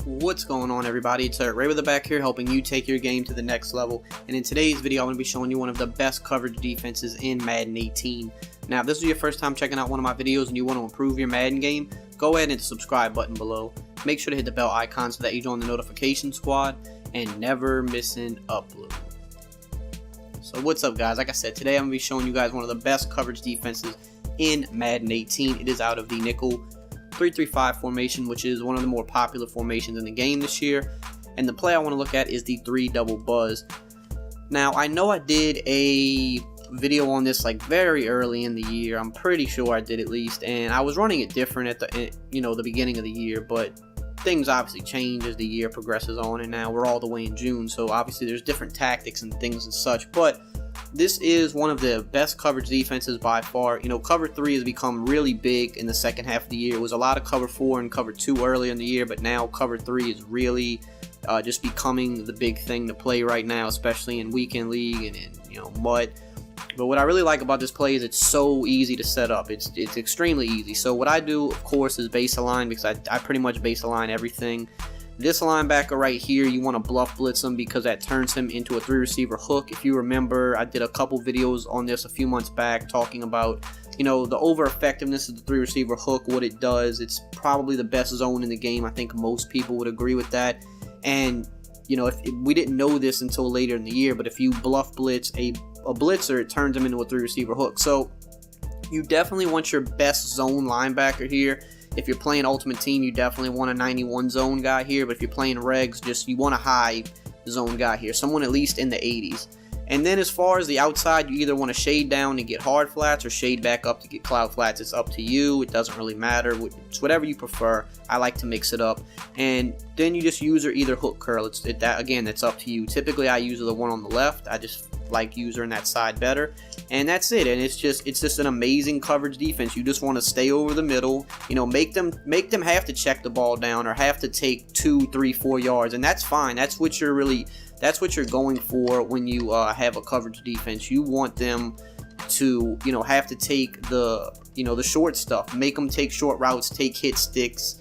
What's going on, everybody? It's EricRayweather back here helping you take your game to the next level. And in today's video I'm going to be showing you one of the best coverage defenses in Madden 18. Now if this is your first time checking out one of my videos and you want to improve your Madden game, go ahead and hit the subscribe button below. Make sure to hit the bell icon so that you join the notification squad and never miss an upload. So what's up, guys? Like I said, today I'm going to be showing you guys one of the best coverage defenses in Madden 18. It is out of the nickel 3-3-5 formation, which is one of the more popular formations in the game this year. And the play I want to look at is the 3 double buzz. Now I know I did a video on this like very early in the year. I'm pretty sure I did, at least, and I was running it different at the beginning of the year, but things obviously change as the year progresses on, and now we're all the way in June, so obviously there's different tactics and things and such. But this is one of the best coverage defenses by far. Cover 3 has become really big in the second half of the year. It was a lot of cover 4 and cover 2 earlier in the year, but now cover 3 is really just becoming the big thing to play right now, especially in weekend league and in mud. But what I really like about this play is it's so easy to set up. It's extremely easy. So what I do, of course, is base align, because I pretty much base align everything. This linebacker right here, you want to bluff blitz him because that turns him into a 3 receiver hook. If you remember, I did a couple videos on this a few months back talking about the over effectiveness of the 3 receiver hook, what it does. It's probably the best zone in the game. I think most people would agree with that. And if we didn't know this until later in the year, but if you bluff blitz a blitzer, it turns him into a 3 receiver hook. So you definitely want your best zone linebacker here. If you're playing Ultimate Team, you definitely want a 91 zone guy here, but if you're playing regs, you want a high zone guy here, someone at least in the 80s. And then as far as the outside, you either want to shade down to get hard flats or shade back up to get cloud flats. It's up to you. It doesn't really matter. It's whatever you prefer. I like to mix it up. And then you just use either hook curl. Again, that's up to you. Typically, I use the one on the left. I just like using that side better. And that's it. And it's just an amazing coverage defense. You just want to stay over the middle. Make them have to check the ball down or have to take 2, 3, 4 yards, and that's fine. That's what you're going for when you have a coverage defense. You want them to have to take the short stuff, make them take short routes, take hit sticks,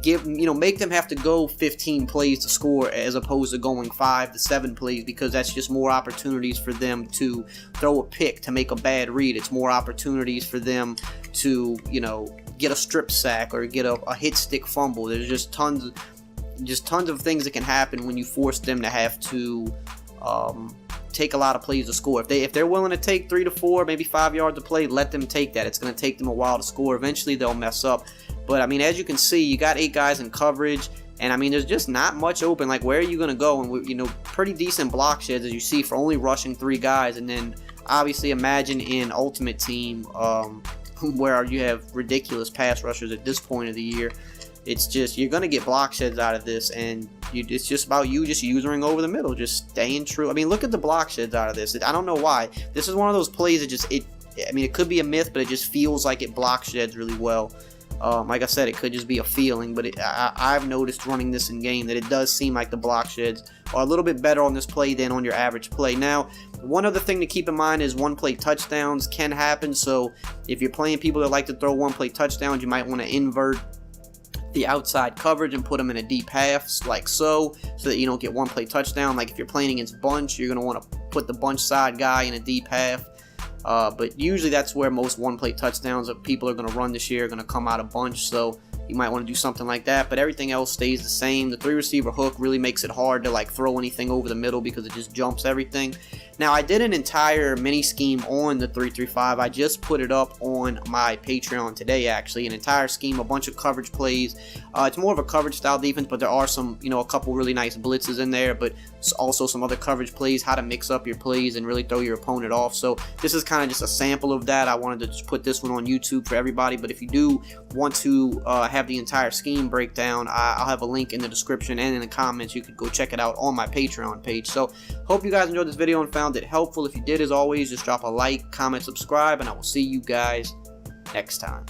make them have to go 15 plays to score as opposed to going 5 to 7 plays, because that's just more opportunities for them to throw a pick, to make a bad read. It's more opportunities for them to get a strip sack or get a hit stick fumble. There's just tons of things that can happen when you force them to have to take a lot of plays to score. If they're willing to take 3 to 4, maybe 5 yards to play, let them take that. It's going to take them a while to score. Eventually they'll mess up. But as you can see, you got 8 guys in coverage, and there's just not much open. Like, where are you going to go? And pretty decent block sheds, as you see, for only rushing 3 guys. And then obviously imagine in Ultimate Team, where you have ridiculous pass rushers at this point of the year. It's just, you're going to get block sheds out of this, and it's just about you just using over the middle, just staying true. Look at the block sheds out of this. I don't know why. This is one of those plays that it could be a myth, but it just feels like it block sheds really well. Like I said, it could just be a feeling, but I've noticed running this in game that it does seem like the block sheds are a little bit better on this play than on your average play. Now, one other thing to keep in mind is one-play touchdowns can happen. So if you're playing people that like to throw one-play touchdowns, you might want to invert the outside coverage and put them in a deep half, like so that you don't get one-play touchdown. Like if you're playing against bunch, you're going to want to put the bunch side guy in a deep half. But usually that's where most one-play touchdowns that people are going to run this year are going to come out of bunch, so you might want to do something like that. But everything else stays the same. The 3 receiver hook really makes it hard to throw anything over the middle because it just jumps everything. Now, I did an entire mini scheme on the 3-3-5. I just put it up on my Patreon today, actually. An entire scheme, a bunch of coverage plays. It's more of a coverage style defense, but there are some, a couple really nice blitzes in there, but also some other coverage plays, how to mix up your plays and really throw your opponent off. So this is kind of just a sample of that. I wanted to just put this one on YouTube for everybody, but if you do want to have the entire scheme breakdown, I'll have a link in the description and in the comments. You could go check it out on my Patreon page. So hope you guys enjoyed this video and found it helpful. If you did, as always, just drop a like, comment, subscribe, and I will see you guys next time.